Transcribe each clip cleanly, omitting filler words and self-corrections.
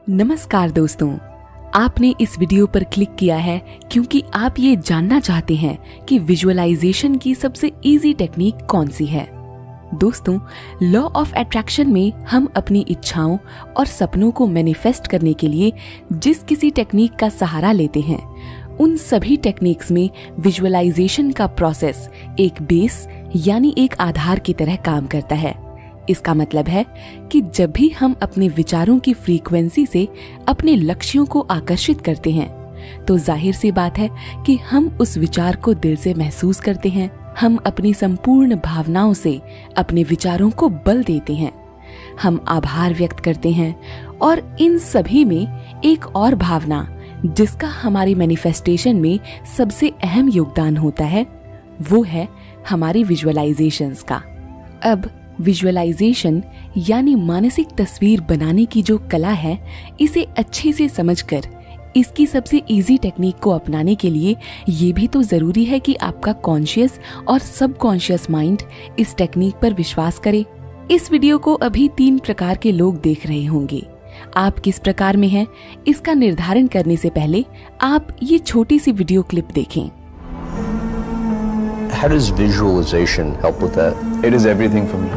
नमस्कार दोस्तों, आपने इस वीडियो पर क्लिक किया है क्योंकि आप ये जानना चाहते हैं कि विजुअलाइजेशन की सबसे इजी टेक्निक कौन सी है। दोस्तों, लॉ ऑफ अट्रैक्शन में हम अपनी इच्छाओं और सपनों को मैनिफेस्ट करने के लिए जिस किसी टेक्निक का सहारा लेते हैं, उन सभी टेक्निक्स में विजुअलाइजेशन का प्रोसेस एक बेस यानी एक आधार की तरह काम करता है। इसका मतलब है कि जब भी हम अपने विचारों की फ्रीक्वेंसी से अपने लक्ष्यों को आकर्षित करते हैं, तो जाहिर सी बात है कि हम उस विचार को दिल से महसूस करते हैं। हम अपनी संपूर्ण भावनाओं से अपने विचारों को बल देते हैं। हम आभार व्यक्त करते हैं और इन सभी में एक और भावना जिसका हमारी मैनिफेस्टेशन में सबसे अहम योगदान होता है, वो है हमारी विजुअलाइजेशंस का। अब विजुअलाइजेशन यानी मानसिक तस्वीर बनाने की जो कला है, इसे अच्छे से समझकर इसकी सबसे इजी टेक्निक को अपनाने के लिए ये भी तो जरूरी है कि आपका कॉन्शियस और सबकॉन्शियस माइंड इस टेक्निक पर विश्वास करे। इस वीडियो को अभी 3 प्रकार के लोग देख रहे होंगे। आप किस प्रकार में हैं, इसका निर्धारण करने से पहले आप ये छोटी सी वीडियो क्लिप देखें। How does visualization help with that? It is everything for me.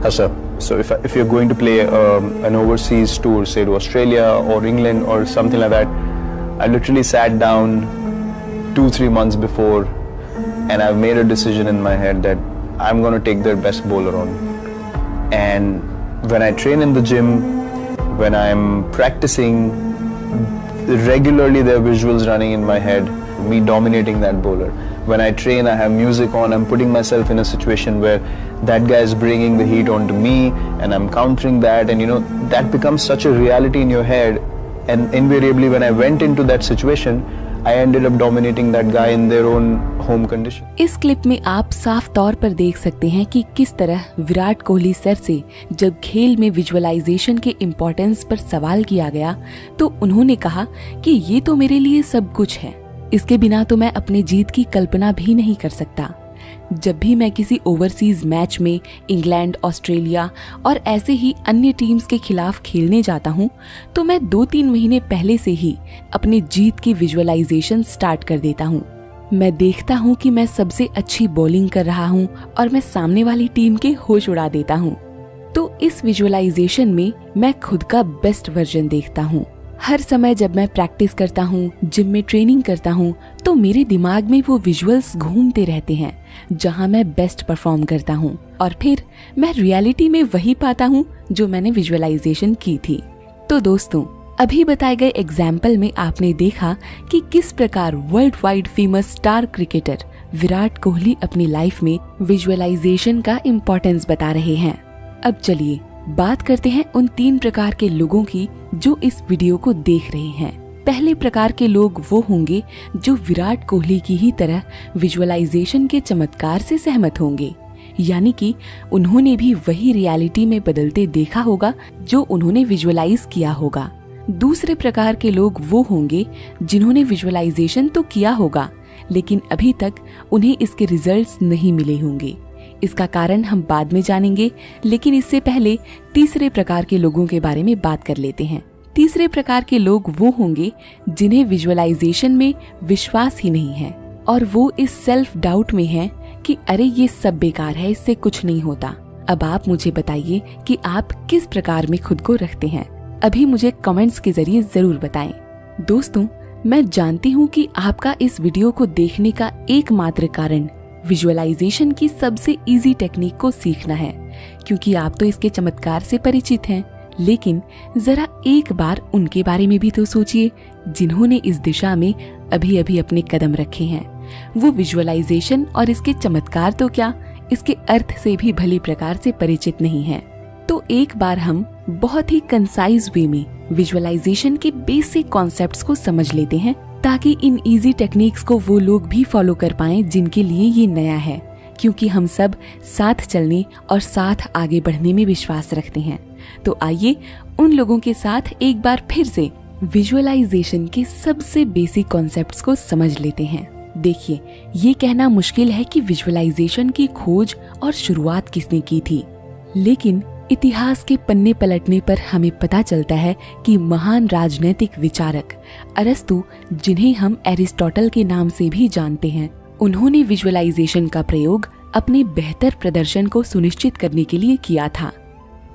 How so? So if you're going to play an overseas tour, say to Australia or England or something like that, I literally sat down 2-3 months before and I've made a decision in my head that I'm going to take their best bowler on. And when I train in the gym, when I'm practicing, regularly there are visuals running in my head, me dominating that bowler. When I train, I have music on, I'm putting myself in a situation where that guy is bringing the heat onto me and I'm countering that, and that becomes such a reality in your head, and invariably when I went into that situation, I ended up dominating that guy in their own home condition. इस clip में आप साफ तौर पर देख सकते हैं कि किस तरह विराट कोहली सर से जब खेल में विजुअलाइजेशन के इम्पोर्टेंस पर सवाल किया गया, तो उन्होंने कहा कि ये तो मेरे लिए सब कुछ है, इसके बिना तो मैं अपनी जीत की कल्पना भी नहीं कर सकता। जब भी मैं किसी ओवरसीज मैच में इंग्लैंड, ऑस्ट्रेलिया और ऐसे ही अन्य टीम्स के खिलाफ खेलने जाता हूँ, तो मैं 2-3 महीने पहले से ही अपनी जीत की विजुअलाइजेशन स्टार्ट कर देता हूँ। मैं देखता हूँ कि मैं सबसे अच्छी बॉलिंग कर रहा हूँ और मैं सामने वाली टीम के होश उड़ा देता हूँ। तो इस विजुअलाइजेशन में मैं खुद का बेस्ट वर्जन देखता हूँ। हर समय जब मैं प्रैक्टिस करता हूँ, जिम में ट्रेनिंग करता हूँ, तो मेरे दिमाग में वो विजुअल्स घूमते रहते हैं जहाँ मैं बेस्ट परफॉर्म करता हूँ, और फिर मैं रियलिटी में वही पाता हूँ जो मैंने विजुअलाइजेशन की थी। तो दोस्तों, अभी बताए गए एग्जाम्पल में आपने देखा कि किस प्रकार world wide famous star cricketer Virat Kohli अपनी लाइफ में विजुअलाइजेशन का इम्पोर्टेंस बता रहे हैं। अब चलिए बात करते हैं उन 3 प्रकार के लोगों की जो इस वीडियो को देख रहे हैं। पहले प्रकार के लोग वो होंगे जो विराट कोहली की ही तरह विजुअलाइजेशन के चमत्कार से सहमत होंगे, यानी कि उन्होंने भी वही रियलिटी में बदलते देखा होगा जो उन्होंने विजुअलाइज किया होगा। दूसरे प्रकार के लोग वो होंगे जिन्होंने विजुअलाइजेशन तो किया होगा, लेकिन अभी तक उन्हें इसके रिजल्ट्स नहीं मिले होंगे। इसका कारण हम बाद में जानेंगे, लेकिन इससे पहले तीसरे प्रकार के लोगों के बारे में बात कर लेते हैं। तीसरे प्रकार के लोग वो होंगे जिन्हें विजुअलाइजेशन में विश्वास ही नहीं है और वो इस सेल्फ डाउट में हैं कि अरे ये सब बेकार है, इससे कुछ नहीं होता। अब आप मुझे बताइए कि आप किस प्रकार में खुद को रखते हैं। अभी मुझे कमेंट्स के जरिए जरूर बताएं। दोस्तों, मैं जानती हूँ कि आपका इस वीडियो को देखने का एकमात्र कारण विजुअलाइजेशन की सबसे इजी टेक्निक को सीखना है, क्योंकि आप तो इसके चमत्कार से परिचित हैं। लेकिन जरा एक बार उनके बारे में भी तो सोचिए जिन्होंने इस दिशा में अभी अभी अपने कदम रखे हैं। वो विजुअलाइजेशन और इसके चमत्कार तो क्या, इसके अर्थ से भी भली प्रकार से परिचित नहीं है। तो एक बार हम बहुत ही कंसाइज वे में विजुअलाइजेशन के बेसिक कॉन्सेप्ट्स को समझ लेते हैं, ताकि इन इजी टेक्निक्स को वो लोग भी फॉलो कर पाएं जिनके लिए ये नया है, क्योंकि हम सब साथ चलने और साथ आगे बढ़ने में विश्वास रखते हैं। तो आइए उन लोगों के साथ एक बार फिर से विजुअलाइजेशन के सबसे बेसिक कॉन्सेप्ट्स को समझ लेते हैं। देखिए, ये कहना मुश्किल है कि विजुअलाइजेशन की खोज और शुरुआत किसने की थी, लेकिन इतिहास के पन्ने पलटने पर हमें पता चलता है कि महान राजनैतिक विचारक अरस्तु, जिन्हें हम एरिस्टोटल के नाम से भी जानते हैं, उन्होंने विजुअलाइजेशन का प्रयोग अपने बेहतर प्रदर्शन को सुनिश्चित करने के लिए किया था।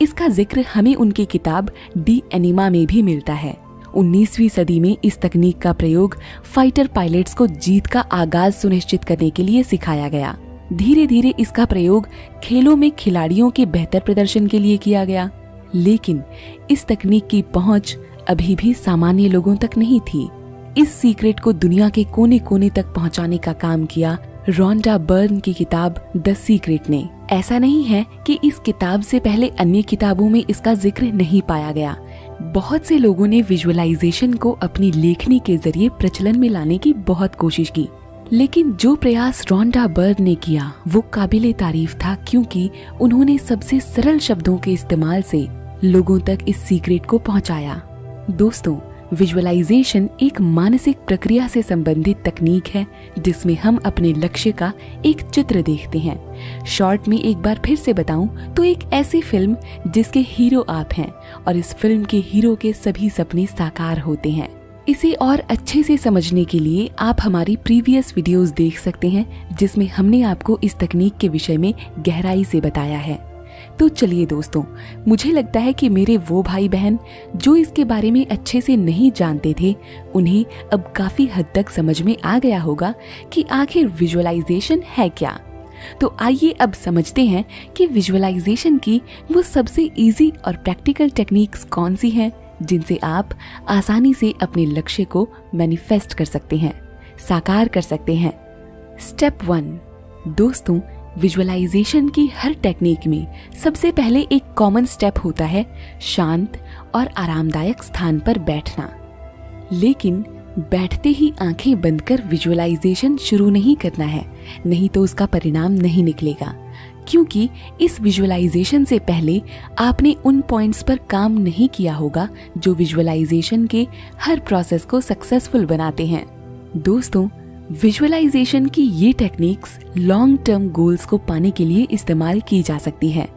इसका जिक्र हमें उनकी किताब डी एनिमा में भी मिलता है। 19वीं सदी में इस तकनीक का प्रयोग फाइटर पायलट्स को जीत का आगाज सुनिश्चित करने के लिए सिखाया गया। धीरे धीरे इसका प्रयोग खेलों में खिलाड़ियों के बेहतर प्रदर्शन के लिए किया गया, लेकिन इस तकनीक की पहुंच अभी भी सामान्य लोगों तक नहीं थी। इस सीक्रेट को दुनिया के कोने कोने तक पहुंचाने का काम किया रोंडा बर्न की किताब द सीक्रेट ने। ऐसा नहीं है कि इस किताब से पहले अन्य किताबों में इसका जिक्र नहीं पाया गया। बहुत से लोगों ने विजुअलाइजेशन को अपनी लेखनी के जरिए प्रचलन में लाने की बहुत कोशिश की, लेकिन जो प्रयास रोंडा बर्न ने किया वो काबिले तारीफ था, क्योंकि उन्होंने सबसे सरल शब्दों के इस्तेमाल से लोगों तक इस सीक्रेट को पहुंचाया। दोस्तों, विजुअलाइजेशन एक मानसिक प्रक्रिया से संबंधित तकनीक है जिसमें हम अपने लक्ष्य का एक चित्र देखते हैं। शॉर्ट में एक बार फिर से बताऊं तो एक ऐसी फिल्म जिसके हीरो आप हैं और इस फिल्म के हीरो के सभी सपने साकार होते हैं। इसे और अच्छे से समझने के लिए आप हमारी प्रीवियस वीडियोस देख सकते हैं, जिसमें हमने आपको इस तकनीक के विषय में गहराई से बताया है। तो चलिए दोस्तों, मुझे लगता है कि मेरे वो भाई बहन जो इसके बारे में अच्छे से नहीं जानते थे, उन्हें अब काफी हद तक समझ में आ गया होगा कि आखिर विजुअलाइजेशन है क्या। तो आइए अब समझते हैं कि विजुअलाइजेशन की वो सबसे इजी और प्रैक्टिकल टेक्निक्स कौन सी हैं जिनसे आप आसानी से अपने लक्ष्य को मैनिफेस्ट कर सकते हैं, साकार कर सकते हैं। स्टेप 1। दोस्तों, विजुअलाइजेशन की हर टेक्निक में सबसे पहले एक कॉमन स्टेप होता है शांत और आरामदायक स्थान पर बैठना। लेकिन बैठते ही आंखें बंद कर विजुअलाइजेशन शुरू नहीं करना है, नहीं तो उसका परिणाम नहीं निकलेगा, क्योंकि इस विजुअलाइजेशन से पहले आपने उन पॉइंट्स पर काम नहीं किया होगा जो विजुअलाइजेशन के हर प्रोसेस को सक्सेसफुल बनाते हैं। दोस्तों, विजुअलाइजेशन की ये टेक्निक्स लॉन्ग टर्म गोल्स को पाने के लिए इस्तेमाल की जा सकती है,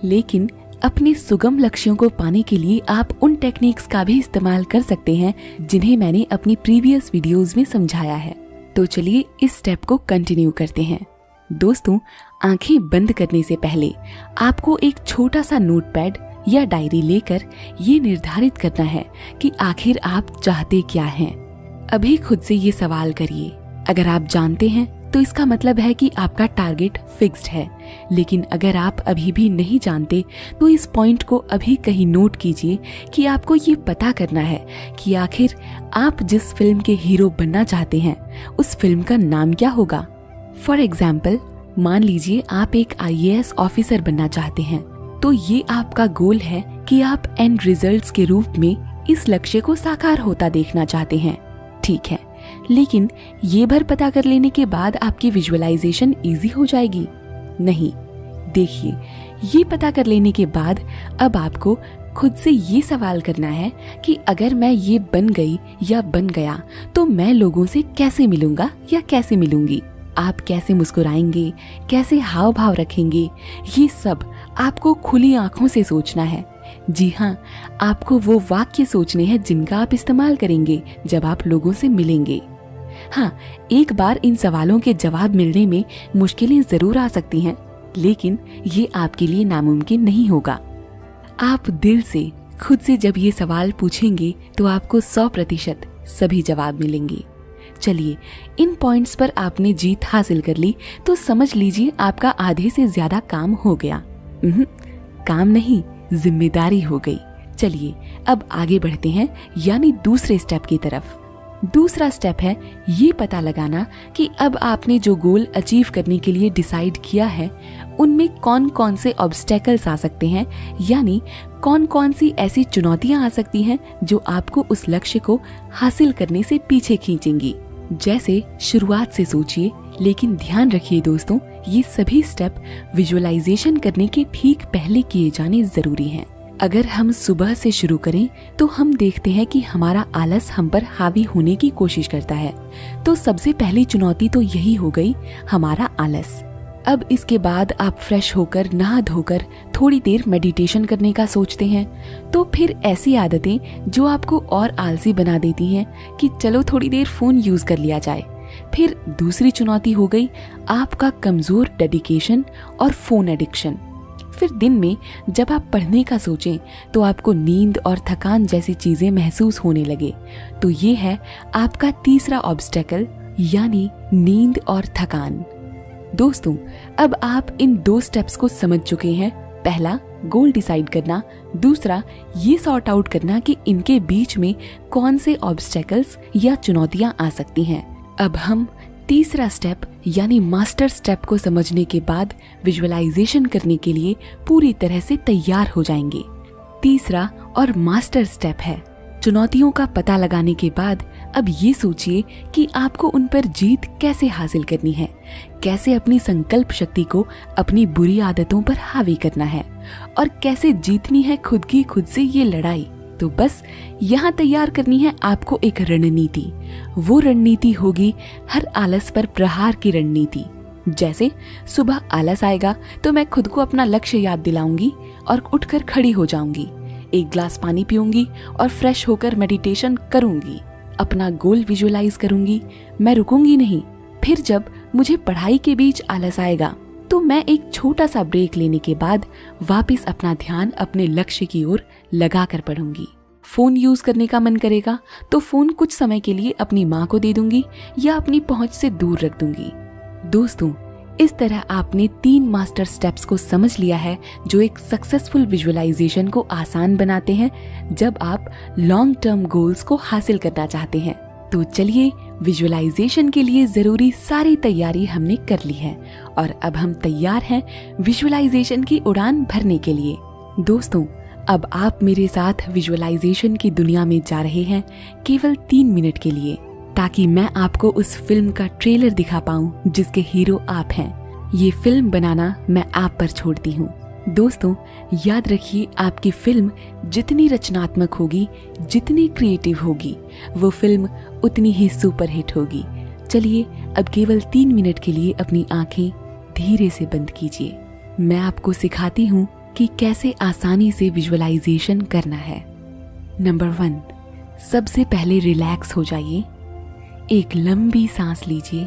लेकिन अपने सुगम लक्ष्यों को पाने के लिए आप उन टेक्निक्स का भी इस्तेमाल कर सकते हैं जिन्हें मैंने अपनी प्रीवियस वीडियोस में समझाया है। तो चलिए इस स्टेप को कंटिन्यू करते हैं। दोस्तों, आंखें बंद करने से पहले आपको एक छोटा सा नोटपैड या डायरी लेकर ये निर्धारित करना है कि आखिर आप चाहते क्या हैं। अभी खुद से ये सवाल करिए। अगर आप जानते हैं तो इसका मतलब है कि आपका टारगेट फिक्स्ड है, लेकिन अगर आप अभी भी नहीं जानते तो इस पॉइंट को अभी कहीं नोट कीजिए कि आपको ये पता करना है कि आखिर आप जिस फिल्म के हीरो बनना चाहते हैं उस फिल्म का नाम क्या होगा। फॉर एग्जाम्पल, मान लीजिए आप एक IAS ऑफिसर बनना चाहते हैं, तो ये आपका गोल है कि आप एंड रिजल्ट्स के रूप में इस लक्ष्य को साकार होता देखना चाहते हैं। ठीक है, लेकिन ये भर पता कर लेने के बाद आपकी विजुअलाइजेशन इजी हो जाएगी? नहीं। देखिए, ये पता कर लेने के बाद अब आपको खुद से ये सवाल करना है कि अगर मैं ये बन गई या बन गया तो मैं लोगों से कैसे मिलूंगा या कैसे मिलूंगी। आप कैसे मुस्कुराएंगे, कैसे हाव भाव रखेंगे, ये सब आपको खुली आंखों से सोचना है। जी हाँ, आपको वो वाक्य सोचने हैं जिनका आप इस्तेमाल करेंगे जब आप लोगों से मिलेंगे। हाँ, एक बार इन सवालों के जवाब मिलने में मुश्किलें जरूर आ सकती हैं, लेकिन ये आपके लिए नामुमकिन नहीं होगा। आप दिल से खुद से जब ये सवाल पूछेंगे तो आपको 100% सभी जवाब मिलेंगे। चलिए, इन पॉइंट्स पर आपने जीत हासिल कर ली तो समझ लीजिए आपका आधे से ज्यादा काम हो गया। काम नहीं, जिम्मेदारी हो गई। चलिए अब आगे बढ़ते हैं, यानी दूसरे स्टेप की तरफ। दूसरा स्टेप है ये पता लगाना कि अब आपने जो गोल अचीव करने के लिए डिसाइड किया है उनमें कौन कौन से ऑब्स्टेकल्स आ सकते हैं, यानी कौन कौन सी ऐसी चुनौतियां आ सकती हैं जो आपको उस लक्ष्य को हासिल करने से पीछे खींचेंगी। जैसे शुरुआत से सोचिए, लेकिन ध्यान रखिए दोस्तों, ये सभी स्टेप विजुअलाइजेशन करने के ठीक पहले किए जाने जरूरी हैं। अगर हम सुबह से शुरू करें तो हम देखते हैं कि हमारा आलस हम पर हावी होने की कोशिश करता है। तो सबसे पहली चुनौती तो यही हो गई, हमारा आलस। अब इसके बाद आप फ्रेश होकर नहा धोकर थोड़ी देर मेडिटेशन करने का सोचते हैं, तो फिर ऐसी आदतें जो आपको और आलसी बना देती हैं कि चलो थोड़ी देर फोन यूज कर लिया जाए। फिर दूसरी चुनौती हो गई आपका कमजोर डेडिकेशन और फोन एडिक्शन। फिर दिन में जब आप पढ़ने का सोचें तो आपको नींद और थकान जैसी चीजें महसूस होने लगे। तो ये है आपका तीसरा ऑब्स्टेकल, यानी नींद और थकान। दोस्तों, अब आप इन 2 स्टेप्स को समझ चुके हैं। पहला, गोल डिसाइड करना। दूसरा, ये सॉर्ट आउट करना कि इनके बीच में कौन से ऑब्स्टेकल्स या चुनौतियां आ सकती हैं। अब हम तीसरा स्टेप यानी मास्टर स्टेप को समझने के बाद विजुअलाइजेशन करने के लिए पूरी तरह से तैयार हो जाएंगे। तीसरा और मास्टर स्टेप है चुनौतियों का पता लगाने के बाद अब ये सोचिए कि आपको उन पर जीत कैसे हासिल करनी है, कैसे अपनी संकल्प शक्ति को अपनी बुरी आदतों पर हावी करना है और कैसे जीतनी है खुद से ये लड़ाई। तो बस यहाँ तैयार करनी है आपको एक रणनीति। वो रणनीति होगी हर आलस पर प्रहार की रणनीति। जैसे सुबह आलस आएगा तो मैं खुद को अपना लक्ष्य याद दिलाऊंगी और उठकर खड़ी हो जाऊंगी, 1 ग्लास पानी पीऊंगी और फ्रेश होकर मेडिटेशन करूंगी, अपना गोल विजुअलाइज करूंगी, मैं रुकूंगी नहीं। फिर जब मुझे पढ़ाई के बीच आलस आएगा तो मैं एक छोटा सा ब्रेक लेने के बाद वापस अपना ध्यान अपने लक्ष्य की ओर लगा कर पढ़ूंगी। फोन यूज करने का मन करेगा तो फोन कुछ समय के लिए अपनी माँ को दे दूंगी या अपनी पहुंच से दूर रख दूंगी। दोस्तों, इस तरह आपने 3 मास्टर स्टेप्स को समझ लिया है जो एक सक्सेसफुल विजुअलाइजेशन को आसान बनाते हैं जब आप लॉन्ग टर्म गोल्स को हासिल करना चाहते हैं। तो चलिए, विजुअलाइजेशन के लिए जरूरी सारी तैयारी हमने कर ली है और अब हम तैयार हैं विजुअलाइजेशन की उड़ान भरने के लिए। दोस्तों, अब आप मेरे साथ विजुअलाइजेशन की दुनिया में जा रहे हैं केवल 3 मिनट के लिए, ताकि मैं आपको उस फिल्म का ट्रेलर दिखा पाऊं जिसके हीरो आप हैं। ये फिल्म बनाना मैं आप पर छोड़ती हूँ। दोस्तों, याद रखिए, आपकी फिल्म जितनी रचनात्मक होगी, जितनी क्रिएटिव होगी, वो फिल्म उतनी ही सुपरहिट होगी। चलिए, अब केवल 3 मिनट के लिए अपनी आंखें धीरे से बंद कीजिए। मैं आपको सिखाती हूँ कि कैसे आसानी से विजुअलाइजेशन करना है। नंबर 1, सबसे पहले रिलैक्स हो जाइए। एक लंबी सांस लीजिए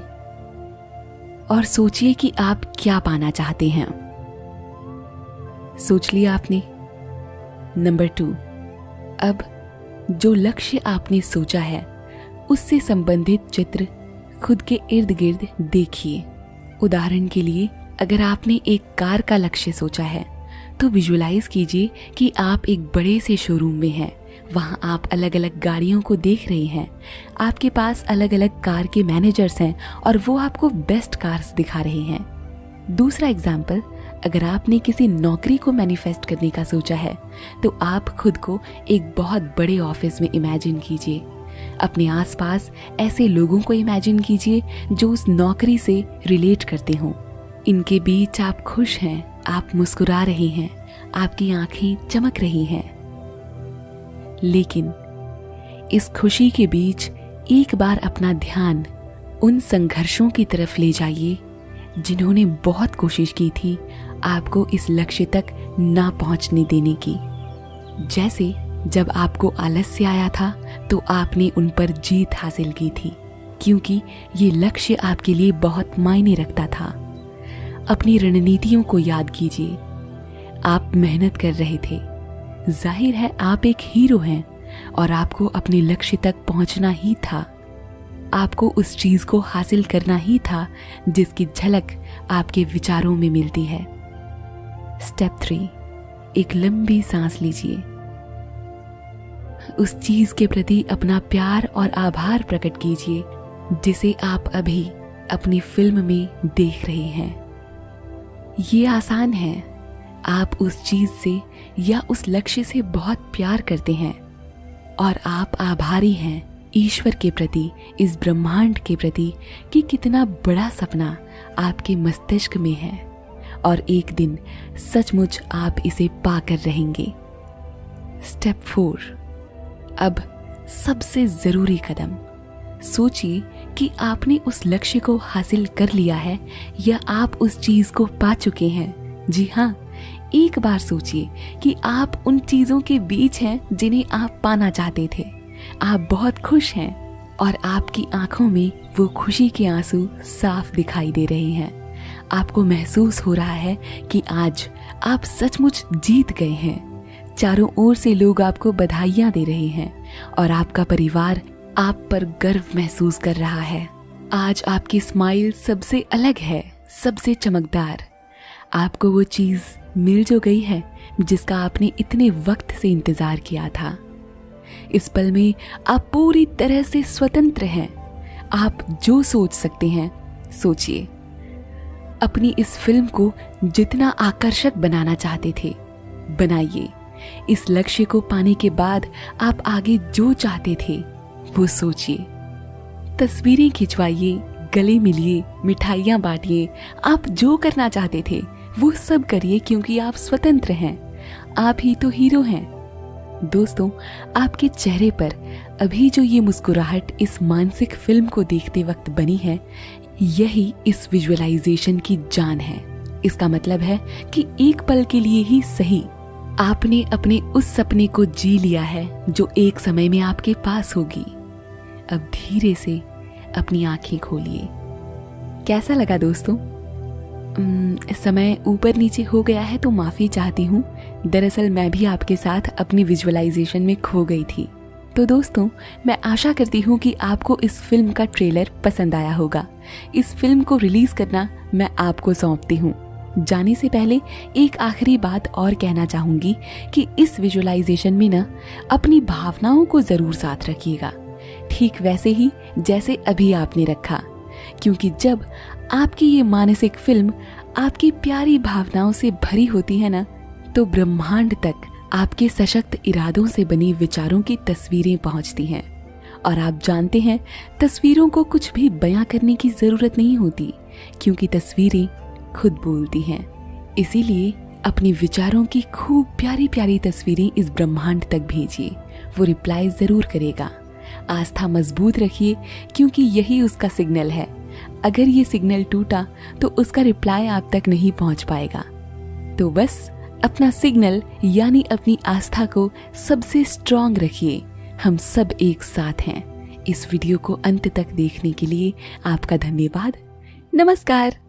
और सोचिए कि आप क्या पाना चाहते हैं। सोच लिया आपने? नंबर 2, अब जो लक्ष्य आपने सोचा है उससे संबंधित चित्र खुद के इर्द गिर्द देखिए। उदाहरण के लिए, अगर आपने एक कार का लक्ष्य सोचा है तो विजुअलाइज कीजिए कि आप एक बड़े से शोरूम में हैं। वहाँ आप अलग अलग गाड़ियों को देख रहे हैं। आपके पास अलग अलग कार के मैनेजर्स हैं और वो आपको बेस्ट कार्स दिखा रहे हैं। दूसरा एग्जाम्पल, अगर आपने किसी नौकरी को मैनिफेस्ट करने का सोचा है तो आप खुद को एक बहुत बड़े ऑफिस में इमेजिन कीजिए। अपने आसपास ऐसे लोगों को इमेजिन कीजिए जो उस नौकरी से रिलेट करते हों। इनके बीच आप खुश हैं, आप मुस्कुरा रहे हैं, आपकी आंखें चमक रही हैं। लेकिन इस खुशी के बीच एक बार अपना ध्यान उन संघर्षों की तरफ ले जाइए जिन्होंने बहुत कोशिश की थी आपको इस लक्ष्य तक ना पहुंचने देने की। जैसे जब आपको आलस्य आया था तो आपने उन पर जीत हासिल की थी, क्योंकि ये लक्ष्य आपके लिए बहुत मायने रखता था। अपनी रणनीतियों को याद कीजिए। आप मेहनत कर रहे थे। जाहिर है आप एक हीरो हैं और आपको अपने लक्ष्य तक पहुंचना ही था। आपको उस चीज को हासिल करना ही था जिसकी झलक आपके विचारों में मिलती है। स्टेप 3, एक लंबी सांस लीजिए। उस चीज के प्रति अपना प्यार और आभार प्रकट कीजिए जिसे आप अभी अपनी फिल्म में देख रहे हैं। ये आसान है। आप उस चीज से या उस लक्ष्य से बहुत प्यार करते हैं और आप आभारी हैं ईश्वर के प्रति, इस ब्रह्मांड के प्रति कि कितना बड़ा सपना आपके मस्तिष्क में है और एक दिन सचमुच आप इसे पाकर रहेंगे। स्टेप 4, अब सबसे जरूरी कदम, सोचिए कि आपने उस लक्ष्य को हासिल कर लिया है या आप उस चीज को पा चुके हैं। जी हाँ, एक बार सोचिए कि आप उन चीजों के बीच हैं जिन्हें आप पाना चाहते थे। आप बहुत खुश हैं और आपकी आंखों में वो खुशी के आंसू साफ दिखाई दे रहे हैं। आपको महसूस हो रहा है कि आज आप सचमुच जीत गए हैं। चारों ओर से लोग आपको बधाइयां दे रहे हैं और आपका परिवार आप पर गर्व महसूस कर रहा है। आज आपकी स्माइल सबसे अलग है, सबसे चमकदार। आपको वो चीज मिल जो गई है जिसका आपने इतने वक्त से इंतजार किया था। इस पल में आप पूरी तरह से स्वतंत्र हैं। आप जो सोच सकते हैं सोचिए। अपनी इस फिल्म को जितना आकर्षक बनाना चाहते थे बनाइए। इस लक्ष्य को पाने के बाद आप आगे जो चाहते थे वो सोचिए। तस्वीरें खिंचवाइए, गले मिलिए, मिठाइयाँ बांटिए। आप जो करना चाहते थे वो सब करिए क्योंकि आप स्वतंत्र हैं। आप ही तो हीरो हैं। दोस्तों, आपके चेहरे पर अभी जो ये मुस्कुराहट इस मानसिक फिल्म को देखते वक्त बनी है, यही इस विजुअलाइजेशन की जान है। इसका मतलब है कि एक पल के लिए ही सही आपने अपने उस सपने को जी लिया है जो एक समय में आपके पास होगी। अब धीरे से अपनी आंखें खोलिए। कैसा लगा दोस्तों? समय ऊपर नीचे हो गया है तो माफी चाहती हूँ। दरअसल मैं भी आपके साथ अपनी विजुअलाइजेशन में खो गई थी। तो दोस्तों, मैं आशा करती हूँ कि आपको इस फिल्म का ट्रेलर पसंद आया होगा। इस फिल्म को रिलीज करना मैं आपको सौंपती हूँ। जाने से पहले एक आखिरी बात और कहना चाहूंगी कि इस विजुअलाइजेशन में ना अपनी भावनाओं को जरूर साथ रखिएगा, ठीक वैसे ही जैसे अभी आपने रखा। क्योंकि जब आपकी ये मानसिक फिल्म आपकी प्यारी भावनाओं से भरी होती है ना, तो ब्रह्मांड तक आपके सशक्त इरादों से बनी विचारों की तस्वीरें पहुंचती हैं। और आप जानते हैं, तस्वीरों को कुछ भी बयां करने की जरूरत नहीं होती, क्योंकि तस्वीरें खुद बोलती हैं। इसीलिए अपने विचारों की खूब प्यारी प्यारी तस्वीरें इस ब्रह्मांड तक भेजिए, वो रिप्लाई जरूर करेगा। आस्था मजबूत रखिए, क्योंकि यही उसका सिग्नल है। अगर ये सिग्नल टूटा तो उसका रिप्लाई आप तक नहीं पहुंच पाएगा। तो बस अपना सिग्नल यानी अपनी आस्था को सबसे स्ट्रांग रखिए। हम सब एक साथ हैं। इस वीडियो को अंत तक देखने के लिए आपका धन्यवाद। नमस्कार।